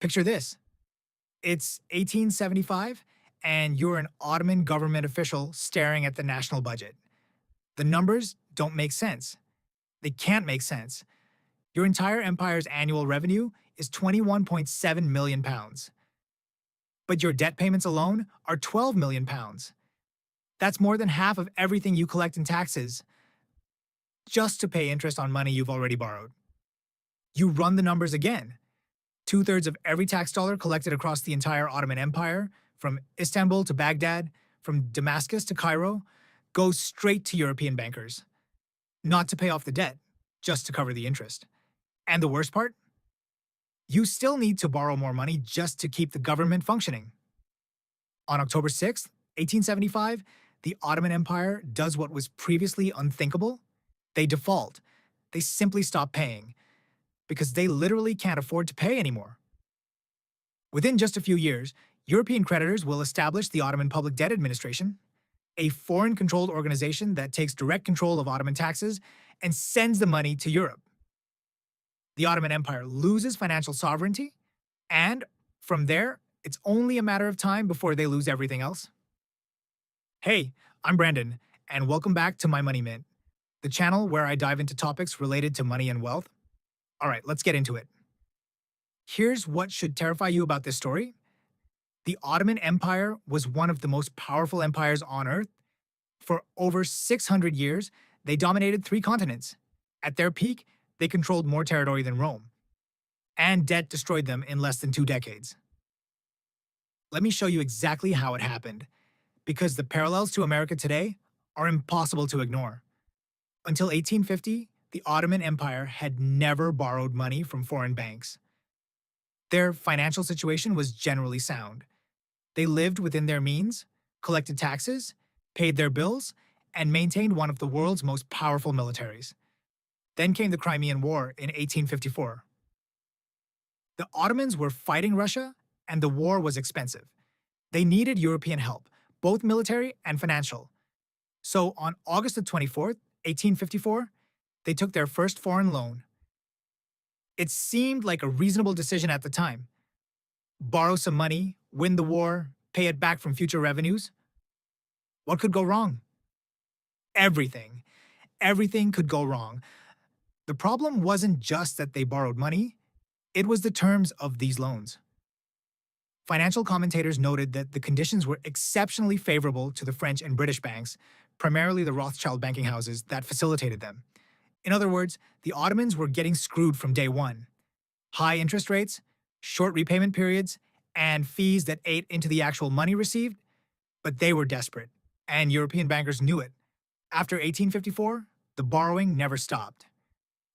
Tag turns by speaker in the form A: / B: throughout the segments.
A: Picture this. It's 1875, and you're an Ottoman government official staring at the national budget. The numbers don't make sense. They can't make sense. Your entire empire's annual revenue is 21.7 million pounds. But your debt payments alone are 12 million pounds. That's more than half of everything you collect in taxes, just to pay interest on money you've already borrowed. You run the numbers again. Two-thirds of every tax dollar collected across the entire Ottoman Empire, from Istanbul to Baghdad, from Damascus to Cairo, goes straight to European bankers. Not to pay off the debt, just to cover the interest. And the worst part? You still need to borrow more money just to keep the government functioning. On October 6th, 1875, the Ottoman Empire does what was previously unthinkable. They default. They simply stop paying, because they literally can't afford to pay anymore. Within just a few years, European creditors will establish the Ottoman Public Debt Administration, a foreign-controlled organization that takes direct control of Ottoman taxes and sends the money to Europe. The Ottoman Empire loses financial sovereignty, and from there, it's only a matter of time before they lose everything else. Hey, I'm Brandon, and welcome back to My Money Mint, the channel where I dive into topics related to money and wealth. All right, let's get into it. Here's what should terrify you about this story. The Ottoman Empire was one of the most powerful empires on Earth. For over 600 years, they dominated 3 continents. At their peak, they controlled more territory than Rome. And debt destroyed them in less than 2 decades. Let me show you exactly how it happened, because the parallels to America today are impossible to ignore. Until 1850, the Ottoman Empire had never borrowed money from foreign banks. Their financial situation was generally sound. They lived within their means, collected taxes, paid their bills, and maintained one of the world's most powerful militaries. Then came the Crimean War in 1854. The Ottomans were fighting Russia, and the war was expensive. They needed European help, both military and financial. So on August 24th, 1854, they took their first foreign loan. It seemed like a reasonable decision at the time. Borrow some money, win the war, pay it back from future revenues. What could go wrong? Everything. Everything could go wrong. The problem wasn't just that they borrowed money, it was the terms of these loans. Financial commentators noted that the conditions were exceptionally favorable to the French and British banks, primarily the Rothschild banking houses that facilitated them. In other words, the Ottomans were getting screwed from day one. High interest rates, short repayment periods, and fees that ate into the actual money received, but they were desperate, and European bankers knew it. After 1854, the borrowing never stopped.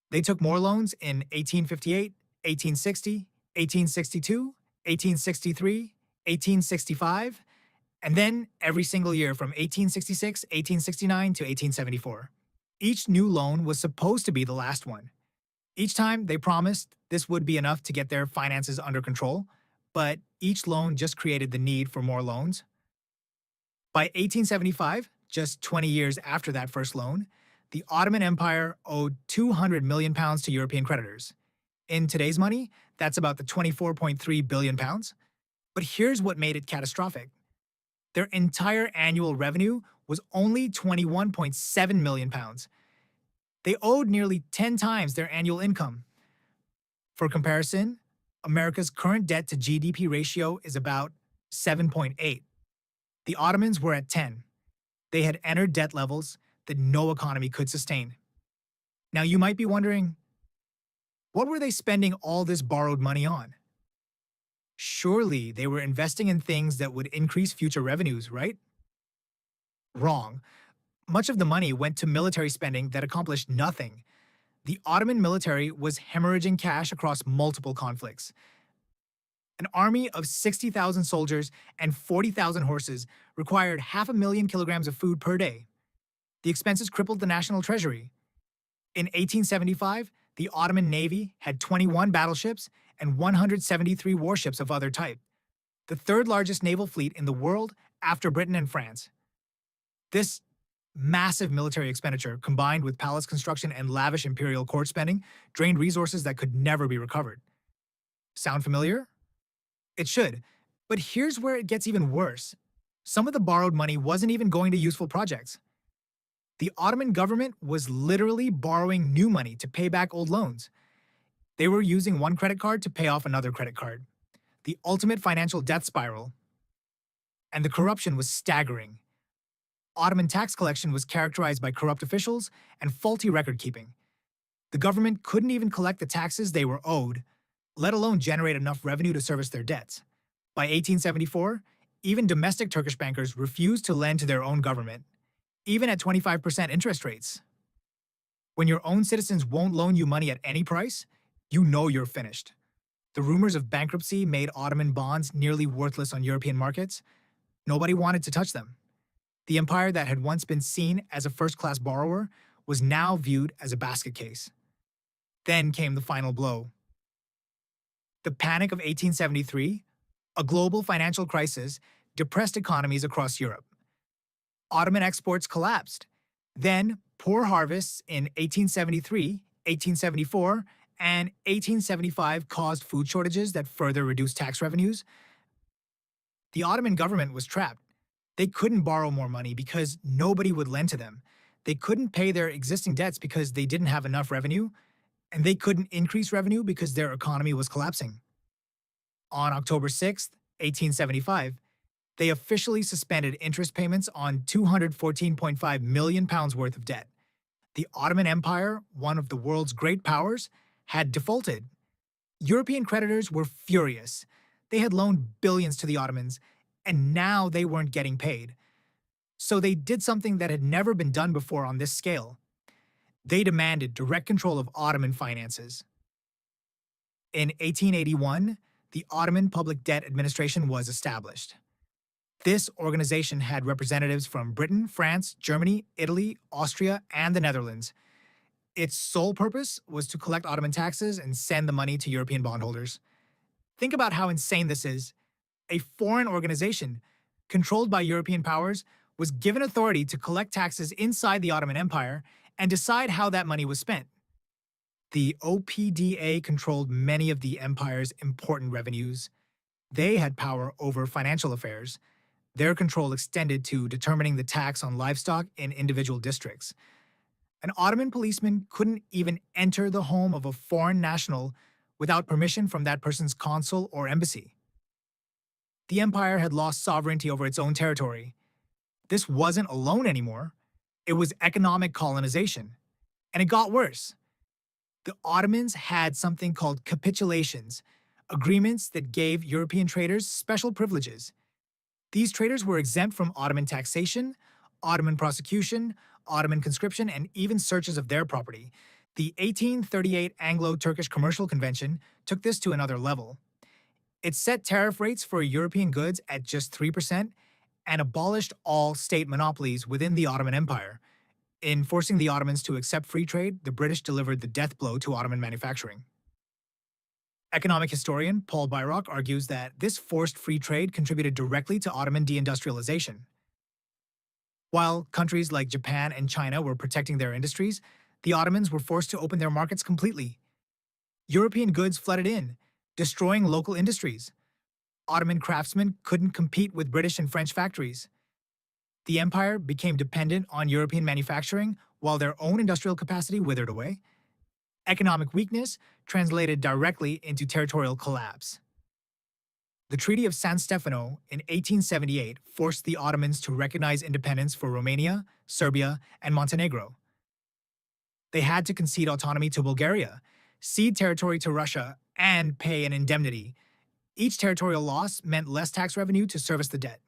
A: They took more loans in 1858, 1860, 1862, 1863, 1865, and then every single year from 1866, 1869 to 1874. Each new loan was supposed to be the last one. Each time they promised this would be enough to get their finances under control, but each loan just created the need for more loans. By 1875, just 20 years after that first loan, the Ottoman Empire owed 200 million pounds to European creditors. In today's money, that's about the 24.3 billion pounds. But here's what made it catastrophic. Their entire annual revenue was only 21.7 million pounds. They owed nearly 10 times their annual income. For comparison, America's current debt to GDP ratio is about 7.8. The Ottomans were at 10. They had entered debt levels that no economy could sustain. Now you might be wondering, what were they spending all this borrowed money on? Surely they were investing in things that would increase future revenues, right? Wrong. Much of the money went to military spending that accomplished nothing. The Ottoman military was hemorrhaging cash across multiple conflicts. An army of 60,000 soldiers and 40,000 horses required 500,000 kilograms of food per day. The expenses crippled the national treasury. In 1875, the Ottoman Navy had 21 battleships and 173 warships of other type, the third largest naval fleet in the world after Britain and France. This massive military expenditure, combined with palace construction and lavish imperial court spending, drained resources that could never be recovered. Sound familiar? It should. But here's where it gets even worse. Some of the borrowed money wasn't even going to useful projects. The Ottoman government was literally borrowing new money to pay back old loans. They were using one credit card to pay off another credit card. The ultimate financial death spiral. And the corruption was staggering. Ottoman tax collection was characterized by corrupt officials and faulty record keeping. The government couldn't even collect the taxes they were owed, let alone generate enough revenue to service their debts. By 1874, even domestic Turkish bankers refused to lend to their own government, even at 25% interest rates. When your own citizens won't loan you money at any price, you know you're finished. The rumors of bankruptcy made Ottoman bonds nearly worthless on European markets. Nobody wanted to touch them. The empire that had once been seen as a first-class borrower was now viewed as a basket case. Then came the final blow. The Panic of 1873, a global financial crisis, depressed economies across Europe. Ottoman exports collapsed. Then, poor harvests in 1873, 1874, and 1875 caused food shortages that further reduced tax revenues. The Ottoman government was trapped. They couldn't borrow more money because nobody would lend to them. They couldn't pay their existing debts because they didn't have enough revenue, and they couldn't increase revenue because their economy was collapsing. On October 6, 1875, they officially suspended interest payments on £214.5 million worth of debt. The Ottoman Empire, one of the world's great powers, had defaulted. European creditors were furious. They had loaned billions to the Ottomans, and now they weren't getting paid. So they did something that had never been done before on this scale. They demanded direct control of Ottoman finances. In 1881, the Ottoman Public Debt Administration was established. This organization had representatives from Britain, France, Germany, Italy, Austria, and the Netherlands. Its sole purpose was to collect Ottoman taxes and send the money to European bondholders. Think about how insane this is. A foreign organization, controlled by European powers, was given authority to collect taxes inside the Ottoman Empire and decide how that money was spent. The OPDA controlled many of the empire's important revenues. They had power over financial affairs. Their control extended to determining the tax on livestock in individual districts. An Ottoman policeman couldn't even enter the home of a foreign national without permission from that person's consul or embassy. The empire had lost sovereignty over its own territory. This wasn't a loan anymore. It was economic colonization. And it got worse. The Ottomans had something called capitulations, agreements that gave European traders special privileges. These traders were exempt from Ottoman taxation, Ottoman prosecution, Ottoman conscription, and even searches of their property. The 1838 Anglo-Turkish Commercial Convention took this to another level. It set tariff rates for European goods at just 3% and abolished all state monopolies within the Ottoman Empire. In forcing the Ottomans to accept free trade, the British delivered the death blow to Ottoman manufacturing. Economic historian Paul Bairoch argues that this forced free trade contributed directly to Ottoman deindustrialization. While countries like Japan and China were protecting their industries, the Ottomans were forced to open their markets completely. European goods flooded in, destroying local industries. Ottoman craftsmen couldn't compete with British and French factories. The empire became dependent on European manufacturing while their own industrial capacity withered away. Economic weakness translated directly into territorial collapse. The Treaty of San Stefano in 1878 forced the Ottomans to recognize independence for Romania, Serbia, and Montenegro. They had to concede autonomy to Bulgaria, cede territory to Russia, and pay an indemnity. Each territorial loss meant less tax revenue to service the debt.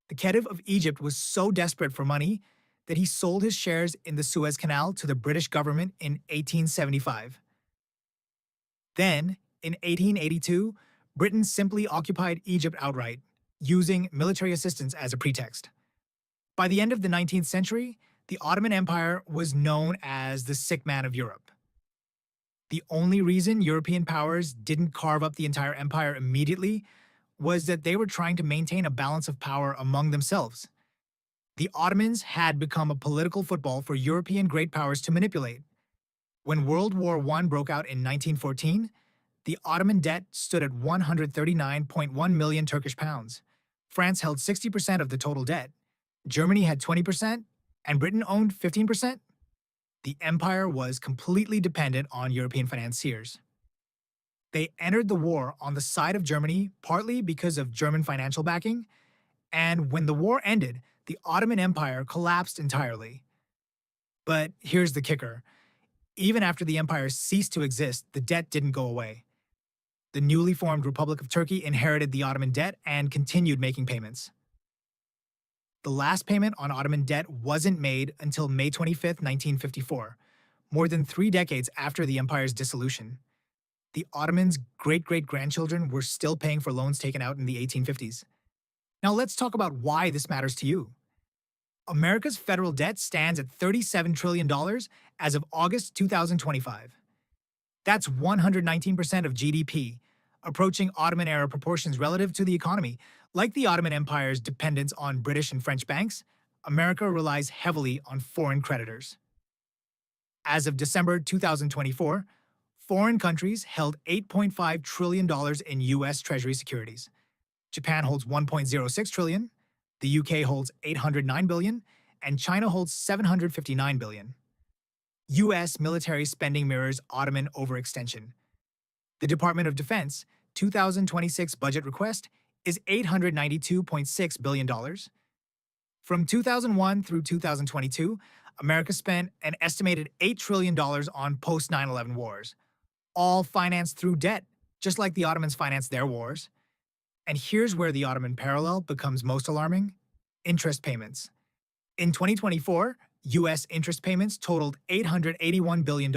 A: The Khedive of Egypt was so desperate for money that he sold his shares in the Suez Canal to the British government in 1875. Then, in 1882, Britain simply occupied Egypt outright, using military assistance as a pretext. By the end of the 19th century, the Ottoman Empire was known as the sick man of Europe. The only reason European powers didn't carve up the entire empire immediately was that they were trying to maintain a balance of power among themselves. The Ottomans had become a political football for European great powers to manipulate. When World War I broke out in 1914, The Ottoman debt stood at 139.1 million Turkish pounds. France held 60% of the total debt. Germany had 20%, and Britain owned 15%. The empire was completely dependent on European financiers. They entered the war on the side of Germany partly because of German financial backing, and when the war ended, the Ottoman Empire collapsed entirely. But here's the kicker. Even after the empire ceased to exist, the debt didn't go away. The newly formed Republic of Turkey inherited the Ottoman debt and continued making payments. The last payment on Ottoman debt wasn't made until May 25, 1954, more than 3 decades after the empire's dissolution. The Ottomans' great-great-grandchildren were still paying for loans taken out in the 1850s. Now let's talk about why this matters to you. America's federal debt stands at $37 trillion as of August 2025. That's 119% of GDP, approaching Ottoman-era proportions relative to the economy. Like the Ottoman Empire's dependence on British and French banks, America relies heavily on foreign creditors. As of December 2024, foreign countries held $8.5 trillion in U.S. Treasury securities. Japan holds $1.06 trillion, the UK holds $809 billion, and China holds $759 billion. U.S. military spending mirrors Ottoman overextension. The Department of Defense 2026 budget request is $892.6 billion. From 2001 through 2022, America spent an estimated $8 trillion on post-9/11 wars, all financed through debt, just like the Ottomans financed their wars. And here's where the Ottoman parallel becomes most alarming: interest payments. In 2024, U.S. interest payments totaled $881 billion,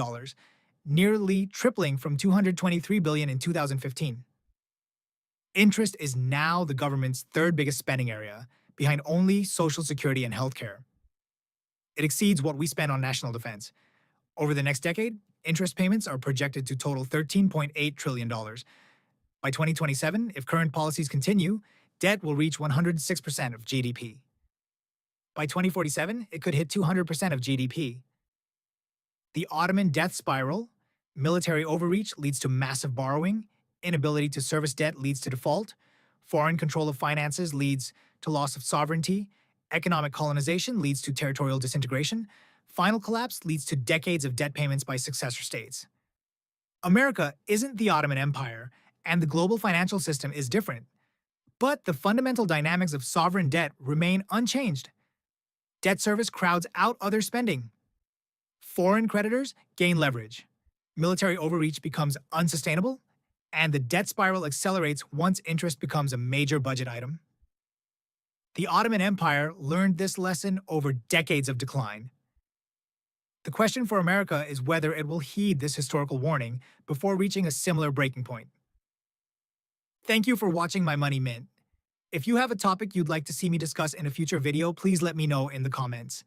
A: nearly tripling from $223 billion in 2015. Interest is now the government's third biggest spending area, behind only Social Security and healthcare. It exceeds what we spend on national defense. Over the next decade, interest payments are projected to total $13.8 trillion. By 2027, if current policies continue, debt will reach 106% of GDP. By 2047, it could hit 200% of GDP. The Ottoman death spiral: military overreach leads to massive borrowing, inability to service debt leads to default, foreign control of finances leads to loss of sovereignty, economic colonization leads to territorial disintegration, final collapse leads to decades of debt payments by successor states. America isn't the Ottoman Empire, and the global financial system is different. But the fundamental dynamics of sovereign debt remain unchanged. Debt service crowds out other spending. Foreign creditors gain leverage. Military overreach becomes unsustainable, and the debt spiral accelerates once interest becomes a major budget item. The Ottoman Empire learned this lesson over decades of decline. The question for America is whether it will heed this historical warning before reaching a similar breaking point. Thank you for watching My Money Mint. If you have a topic you'd like to see me discuss in a future video, please let me know in the comments.